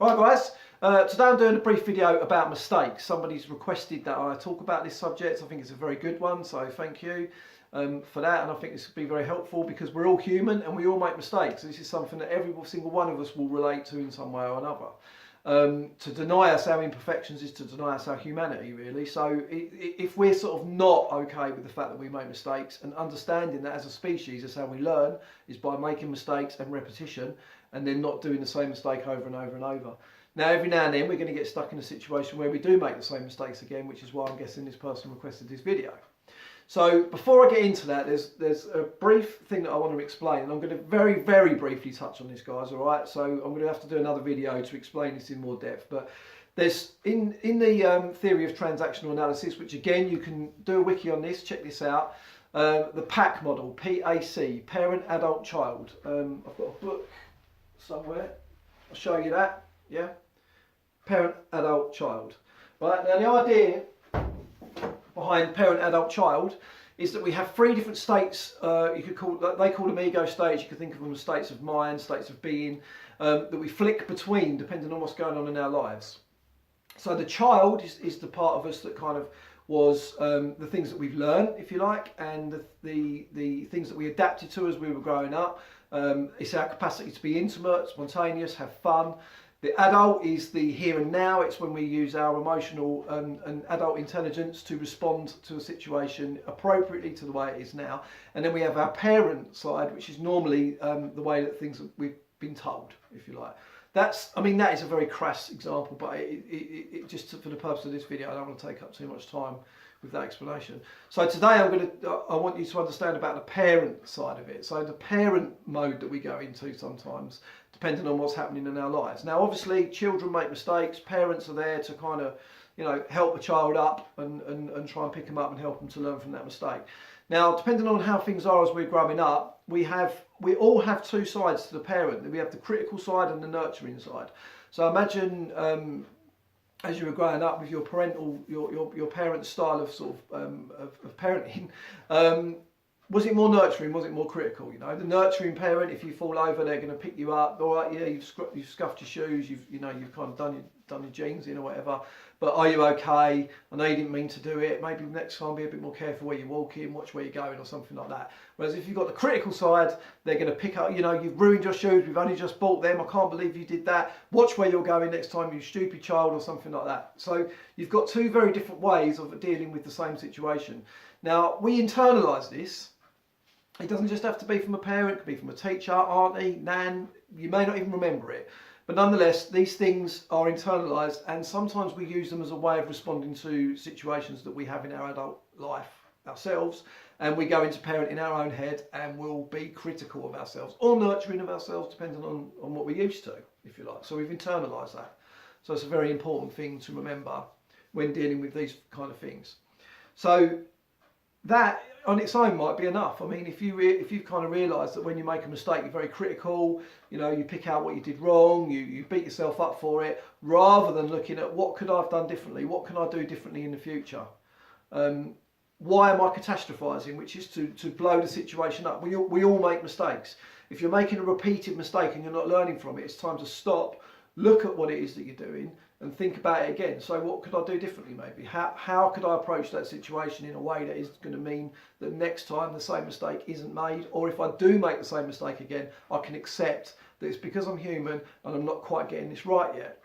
Alright guys, today I'm doing a brief video about mistakes. Somebody's requested that I talk about this subject. I think it's a very good one, so thank you for that, and I think this will be very helpful because we're all human and we all make mistakes. This is something that every single one of us will relate to in some way or another. To deny us our imperfections is to deny us our humanity, really. So if we're sort of not okay with the fact that we make mistakes and understanding that as a species, that's how we learn, is by making mistakes and repetition, and then not doing the same mistake over and over and over. Now, every now and then we're going to get stuck in a situation where we do make the same mistakes again, which is why I'm guessing this person requested this video. So before I get into that, there's a brief thing that I want to explain, and I'm going to very, very briefly touch on this, guys, all right? So I'm going to have to do another video to explain this in more depth, but there's, in the theory of transactional analysis, which again, you can do a wiki on this, check this out, the PAC model, PAC, parent, adult, child. I've got a book somewhere, I'll show you that, yeah? Parent, adult, child. Right, now the idea behind parent, adult, child is that we have three different states. You could call, they call them ego states. You could think of them as states of mind, states of being, that we flick between depending on what's going on in our lives. So the child is the part of us that kind of was the things that we've learned, if you like, and the things that we adapted to as we were growing up. It's our capacity to be intimate, spontaneous, have fun. The adult is the here and now. It's when we use our emotional and adult intelligence to respond to a situation appropriately to the way it is now. And then we have our parent side, which is normally the way that things we've been told, if you like. That's, I mean, that is a very crass example, but it just for the purpose of this video, I don't want to take up too much time with that explanation. So today I want you to understand about the parent side of it. So the parent mode that we go into sometimes, depending on what's happening in our lives. Now, obviously, children make mistakes. Parents are there to kind of, you know, help a child up and try and pick them up and help them to learn from that mistake. Now, depending on how things are as we're growing up, we all have two sides to the parent. We have the critical side and the nurturing side. So imagine as you were growing up with your parental, your parents' style of sort of parenting. Was it more nurturing? Was it more critical? You know, the nurturing parent, if you fall over, they're going to pick you up. All right, yeah, you've scuffed your shoes. You've kind of done your jeans in or whatever. But are you okay? I know you didn't mean to do it. Maybe next time be a bit more careful where you're walking, watch where you're going, or something like that. Whereas if you've got the critical side, they're going to pick up. You know, you've ruined your shoes. We've only just bought them. I can't believe you did that. Watch where you're going next time, you stupid child, or something like that. So you've got two very different ways of dealing with the same situation. Now, we internalise this. It doesn't just have to be from a parent, it could be from a teacher, auntie, nan, you may not even remember it. But nonetheless, these things are internalised, and sometimes we use them as a way of responding to situations that we have in our adult life ourselves, and we go into parent in our own head and we'll be critical of ourselves or nurturing of ourselves, depending on what we're used to, if you like. So we've internalised that. So it's a very important thing to remember when dealing with these kind of things. So that on its own might be enough. I mean, if you kind of realise that when you make a mistake, you're very critical, you know, you pick out what you did wrong, you beat yourself up for it, rather than looking at what could I have done differently, what can I do differently in the future. Why am I catastrophizing, which is to blow the situation up. We all make mistakes. If you're making a repeated mistake and you're not learning from it, it's time to stop, look at what it is that you're doing, and think about it again. So what could I do differently maybe? How could I approach that situation in a way that is going to mean that next time the same mistake isn't made, or if I do make the same mistake again, I can accept that it's because I'm human and I'm not quite getting this right yet.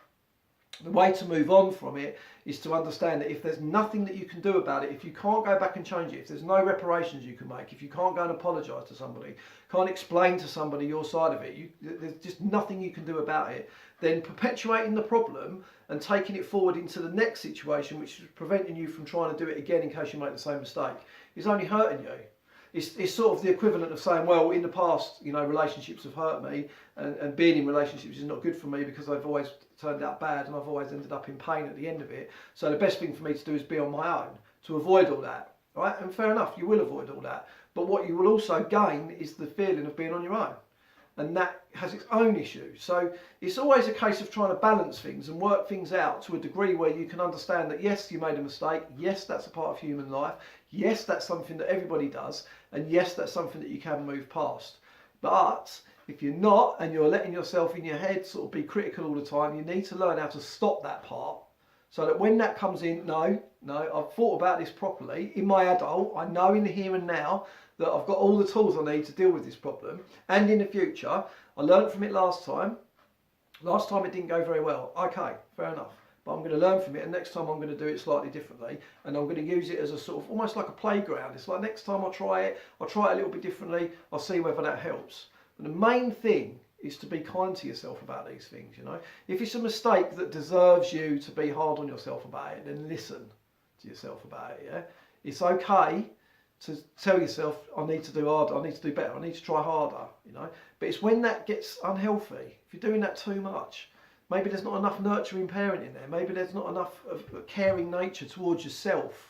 The way to move on from it is to understand that if there's nothing that you can do about it, if you can't go back and change it, if there's no reparations you can make, if you can't go and apologise to somebody, can't explain to somebody your side of it, there's just nothing you can do about it, then perpetuating the problem and taking it forward into the next situation, which is preventing you from trying to do it again in case you make the same mistake, is only hurting you. It's sort of the equivalent of saying, well, in the past, you know, relationships have hurt me, and being in relationships is not good for me because I've always turned out bad and I've always ended up in pain at the end of it. So the best thing for me to do is be on my own, to avoid all that, right? And fair enough, you will avoid all that. But what you will also gain is the feeling of being on your own. And that has its own issues. So it's always a case of trying to balance things and work things out to a degree where you can understand that yes, you made a mistake, yes, that's a part of human life, yes, that's something that everybody does, and yes, that's something that you can move past. But If you're not, and you're letting yourself in your head sort of be critical all the time, you need to learn how to stop that part, so that when that comes in, no, I've thought about this properly. In my adult, I know in the here and now that I've got all the tools I need to deal with this problem. And in the future, I learned from it last time. Last time it didn't go very well. Okay, fair enough. But I'm going to learn from it, and next time I'm going to do it slightly differently, and I'm going to use it as a sort of almost like a playground. It's like next time I'll try it a little bit differently. I'll see whether that helps. But the main thing is to be kind to yourself about these things, you know. If it's a mistake that deserves you to be hard on yourself about it, then listen to yourself about it, yeah. It's okay to tell yourself, I need to do harder, I need to do better, I need to try harder, you know. But it's when that gets unhealthy, if you're doing that too much, maybe there's not enough nurturing parent in there, maybe there's not enough of a caring nature towards yourself.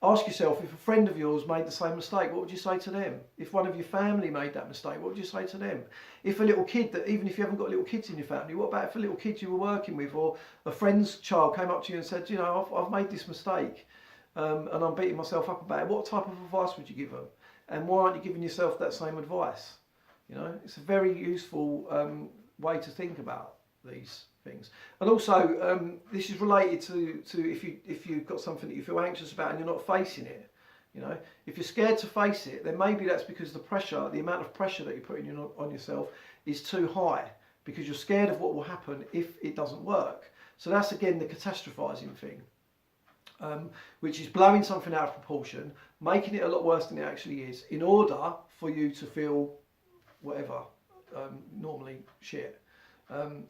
Ask yourself, if a friend of yours made the same mistake, what would you say to them? If one of your family made that mistake, what would you say to them? If a little kid, that even if you haven't got little kids in your family, what about if a little kid you were working with or a friend's child came up to you and said, you know, I've made this mistake and I'm beating myself up about it. What type of advice would you give them? And why aren't you giving yourself that same advice? You know, it's a very useful way to think about these things. And also this is related to if you've got something that you feel anxious about and you're not facing it, you know, if you're scared to face it, then maybe that's because the amount of pressure that you're putting on yourself is too high, because you're scared of what will happen if it doesn't work. So that's again the catastrophizing thing, which is blowing something out of proportion, making it a lot worse than it actually is, in order for you to feel whatever, normally shit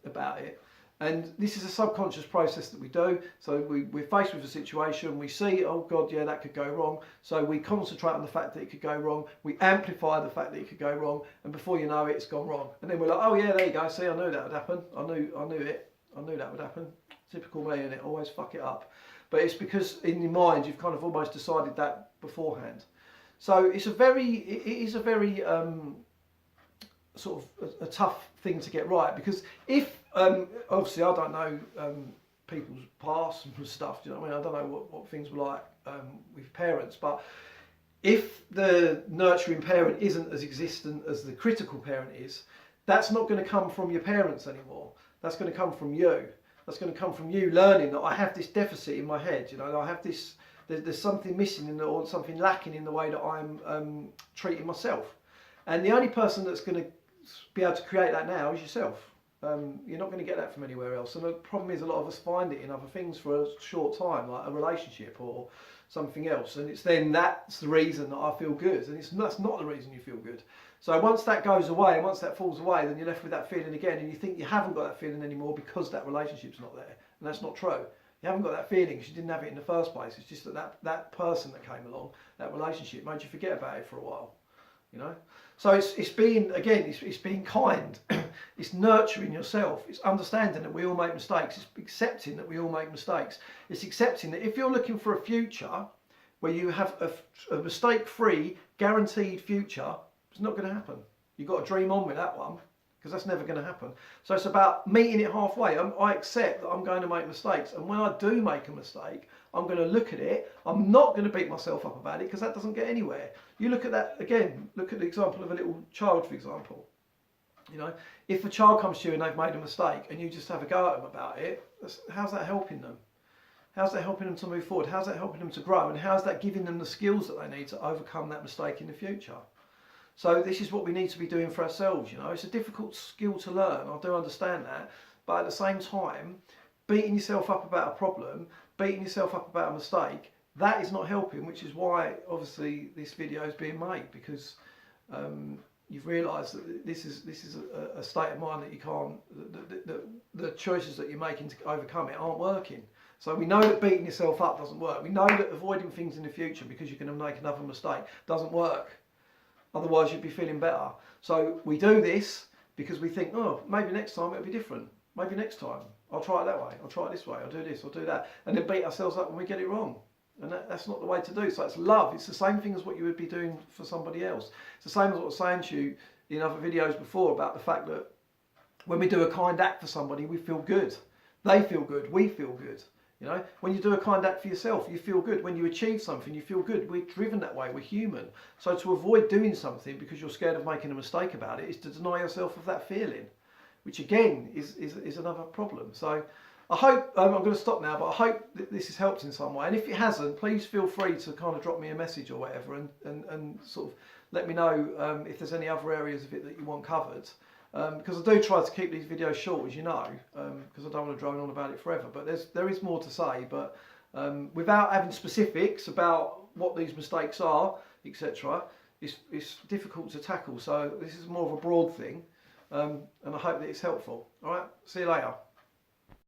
about it. And this is a subconscious process that we do. So we're faced with a situation, we see, oh God, yeah, that could go wrong. So we concentrate on the fact that it could go wrong. We amplify the fact that it could go wrong. And before you know it, it's gone wrong. And then we're like, oh yeah, there you go. See, I knew that would happen. I knew it. I knew that would happen. Typical me, innit? Always fuck it up. But it's because in your mind, you've kind of almost decided that beforehand. So it is a very sort of a tough thing to get right, because if obviously I don't know people's past and stuff, do you know what I mean? I don't know what things were like with parents, but if the nurturing parent isn't as existent as the critical parent is, that's not going to come from your parents anymore. That's going to come from you. That's going to come from you learning that I have this deficit in my head, you know, I have this, there's something missing or something lacking in the way that I'm treating myself. And the only person that's going to be able to create that now is yourself. You're not going to get that from anywhere else. And the problem is a lot of us find it in other things for a short time, like a relationship or something else. And it's then that's the reason that I feel good. And that's not the reason you feel good. So once that goes away and once that falls away, then you're left with that feeling again. And you think you haven't got that feeling anymore because that relationship's not there. And that's not true. You haven't got that feeling because you didn't have it in the first place. It's just that person that came along, that relationship, made you forget about it for a while. You know, so it's being, again, it's being kind, it's nurturing yourself, it's understanding that we all make mistakes, it's accepting that we all make mistakes, it's accepting that if you're looking for a future where you have a mistake-free, guaranteed future, it's not going to happen. You've got to dream on with that one, because that's never going to happen. So it's about meeting it halfway. I accept that I'm going to make mistakes, and when I do make a mistake, I'm going to look at it. I'm not going to beat myself up about it, because that doesn't get anywhere. You look at that again. Look at the example of a little child, for example. You know, if a child comes to you and they've made a mistake, and you just have a go at them about it, how's that helping them? How's that helping them to move forward? How's that helping them to grow? And how's that giving them the skills that they need to overcome that mistake in the future? So this is what we need to be doing for ourselves, you know. It's a difficult skill to learn, I do understand that. But at the same time, beating yourself up about a problem, beating yourself up about a mistake, that is not helping, which is why obviously this video is being made, because you've realised that this is a state of mind that you can't, the choices that you're making to overcome it aren't working. So we know that beating yourself up doesn't work. We know that avoiding things in the future because you're going to make another mistake doesn't work. Otherwise you'd be feeling better. So we do this because we think, oh, maybe next time it'll be different. Maybe next time I'll try it that way, I'll try it this way, I'll do this, I'll do that. And then beat ourselves up when we get it wrong. And that's not the way to do. So it's love. It's the same thing as what you would be doing for somebody else. It's the same as what I was saying to you in other videos before about the fact that when we do a kind act for somebody, we feel good. They feel good, we feel good. You know, when you do a kind act for yourself, you feel good. When you achieve something, you feel good. We're driven that way. We're human. So to avoid doing something because you're scared of making a mistake about it is to deny yourself of that feeling, which again is another problem. So I hope, I'm going to stop now, but I hope that this has helped in some way. And if it hasn't, please feel free to kind of drop me a message or whatever and sort of let me know if there's any other areas of it that you want covered. Because I do try to keep these videos short, as you know, because I don't want to drone on about it forever. But there is more to say, but without having specifics about what these mistakes are, etc., it's difficult to tackle. So this is more of a broad thing, and I hope that it's helpful. All right, see you later.